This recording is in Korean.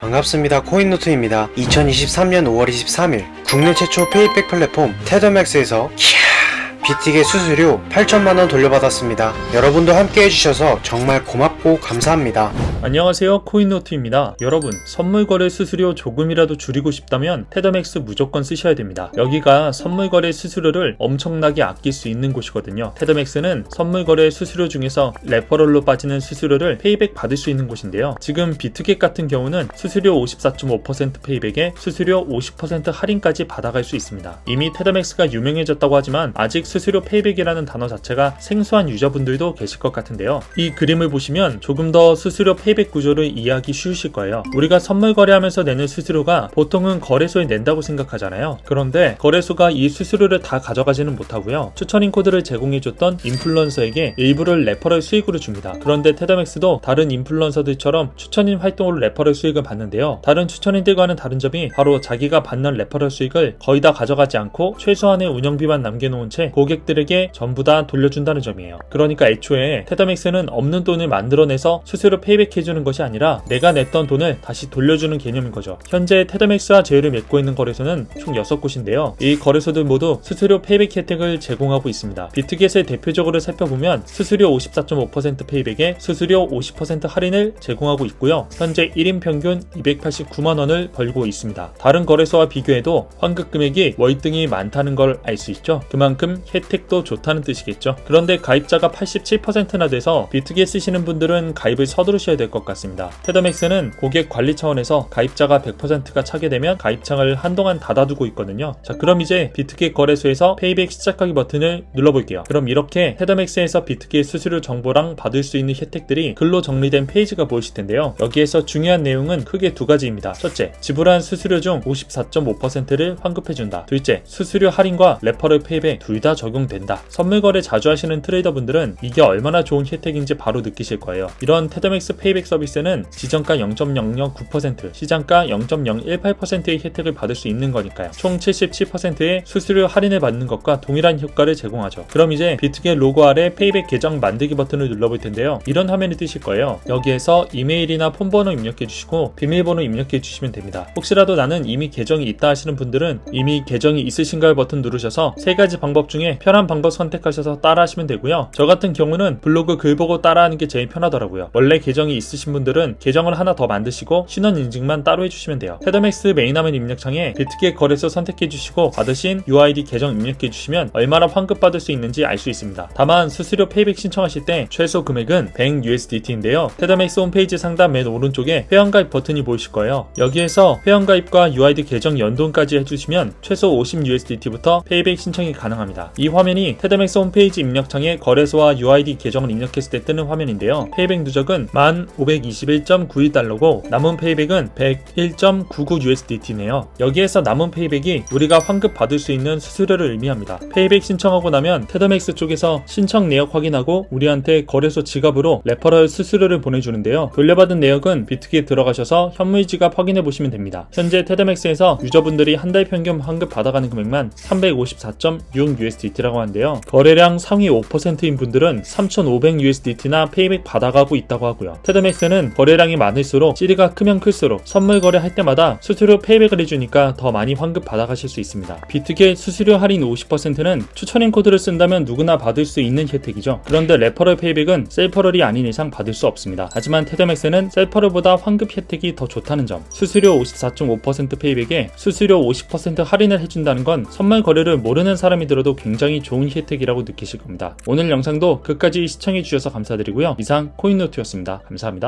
반갑습니다. 코인노트입니다. 2023년 5월 23일 국내 최초 페이백 플랫폼 테더맥스에서 비틱의 수수료 8천만원 돌려받았습니다. 여러분도 함께 해주셔서 정말 고맙고 감사합니다. 안녕하세요, 코인노트입니다. 여러분, 선물거래 수수료 조금이라도 줄이고 싶다면 테더맥스 무조건 쓰셔야 됩니다. 여기가 선물거래 수수료를 엄청나게 아낄 수 있는 곳이거든요. 테더맥스는 선물거래 수수료 중에서 레퍼럴로 빠지는 수수료를 페이백 받을 수 있는 곳인데요. 지금 비트겟 같은 경우는 수수료 54.5% 페이백에 수수료 50% 할인까지 받아갈 수 있습니다. 이미 테더맥스가 유명해졌다고 하지만 아직 수수료 페이백이라는 단어 자체가 생소한 유저분들도 계실 것 같은데요. 이 그림을 보시면 조금 더 수수료 페이백 구조를 이해하기 쉬우실 거예요. 우리가 선물 거래하면서 내는 수수료가 보통은 거래소에 낸다고 생각하잖아요. 그런데 거래소가 이 수수료를 다 가져가지는 못하고요. 추천인 코드를 제공해줬던 인플루언서에게 일부를 레퍼럴 수익으로 줍니다. 그런데 테더맥스도 다른 인플루언서들처럼 추천인 활동으로 레퍼럴 수익을 받는데요. 다른 추천인들과는 다른 점이 바로 자기가 받는 레퍼럴 수익을 거의 다 가져가지 않고 최소한의 운영비만 남겨놓은 채 고객들에게 전부 다 돌려준다는 점이에요. 그러니까 애초에 테더맥스는 없는 돈을 만들어내서 수수료 페이백해주는 것이 아니라 내가 냈던 돈을 다시 돌려주는 개념인 거죠. 현재 테더맥스와 제휴를 맺고 있는 거래소는 총 6곳인데요. 이 거래소들 모두 수수료 페이백 혜택을 제공하고 있습니다. 비트겟을 대표적으로 살펴보면 수수료 54.5% 페이백에 수수료 50% 할인을 제공하고 있고요. 현재 1인 평균 289만원을 벌고 있습니다. 다른 거래소와 비교해도 환급 금액이 월등히 많다는 걸 알 수 있죠. 그만큼 혜택도 좋다는 뜻이겠죠. 그런데 가입자가 87%나 돼서 비트겟 쓰시는 분들은 가입을 서두르셔야 될 것 같습니다. 테더맥스는 고객 관리 차원에서 가입자가 100%가 차게 되면 가입창을 한동안 닫아두고 있거든요. 자, 그럼 이제 비트겟 거래소에서 페이백 시작하기 버튼을 눌러볼게요. 그럼 이렇게 테더맥스에서 비트겟 수수료 정보랑 받을 수 있는 혜택들이 글로 정리된 페이지가 보이실 텐데요. 여기에서 중요한 내용은 크게 두 가지입니다. 첫째, 지불한 수수료 중 54.5%를 환급해준다. 둘째, 수수료 할인과 레퍼럴 페이백 둘 다 적용된다. 선물 거래 자주 하시는 트레이더분들은 이게 얼마나 좋은 혜택인지 바로 느끼실 거예요. 이런 테더맥스 페이백 서비스는 지정가 0.009%, 시장가 0.018%의 혜택을 받을 수 있는 거니까요. 총 77%의 수수료 할인을 받는 것과 동일한 효과를 제공하죠. 그럼 이제 비트겟 로고 아래 페이백 계정 만들기 버튼을 눌러볼 텐데요. 이런 화면이 뜨실 거예요. 여기에서 이메일이나 폰번호 입력해 주시고 비밀번호 입력해 주시면 됩니다. 혹시라도 나는 이미 계정이 있다 하시는 분들은 이미 계정이 있으신가요 버튼 누르셔서 세 가지 방법 중에 편한 방법 선택하셔서 따라 하시면 되고요. 저 같은 경우는 블로그 글 보고 따라하는 게 제일 편하더라고요. 원래 계정이 있으신 분들은 계정을 하나 더 만드시고 신원 인증만 따로 해주시면 돼요. 테더맥스 메인 화면 입력창에 비트겟 거래소 선택해 주시고 받으신 UID 계정 입력해 주시면 얼마나 환급 받을 수 있는지 알 수 있습니다. 다만 수수료 페이백 신청하실 때 최소 금액은 100USDT인데요. 테더맥스 홈페이지 상단 맨 오른쪽에 회원가입 버튼이 보이실 거예요. 여기에서 회원가입과 UID 계정 연동까지 해주시면 최소 50USDT부터 페이백 신청이 가능합니다. 이 화면이 테더맥스 홈페이지 입력창에 거래소와 UID 계정을 입력했을 때 뜨는 화면인데요. 페이백 누적은 1521.91달러고 남은 페이백은 101.99USDT네요. 여기에서 남은 페이백이 우리가 환급 받을 수 있는 수수료를 의미합니다. 페이백 신청하고 나면 테더맥스 쪽에서 신청 내역 확인하고 우리한테 거래소 지갑으로 레퍼럴 수수료를 보내주는데요. 돌려받은 내역은 비트겟 들어가셔서 현물 지갑 확인해 보시면 됩니다. 현재 테더맥스에서 유저분들이 한 달 평균 환급 받아가는 금액만 354.6USDT라고 하는데요. 거래량 상위 5%인 분들은 3,500USDT나 페이백 받아가고 있다고 하고요. 테더맥스는 거래량이 많을수록 찌리가 크면 클수록 선물 거래할 때마다 수수료 페이백을 해주니까 더 많이 환급 받아가실 수 있습니다. 비트겟 수수료 할인 50%는 추천인 코드를 쓴다면 누구나 받을 수 있는 혜택이죠. 그런데 레퍼럴 페이백은 셀퍼럴이 아닌 이상 받을 수 없습니다. 하지만 테더맥스는 셀퍼럴보다 환급 혜택이 더 좋다는 점, 수수료 54.5% 페이백에 수수료 50% 할인을 해준다는 건 선물 거래를 모르는 사람이 들어도 굉장히 좋은 혜택이라고 느끼실 겁니다. 오늘 영상도 끝까지 시청해주셔서 감사드리고요. 이상 코인노트였습니다. 감사합니다.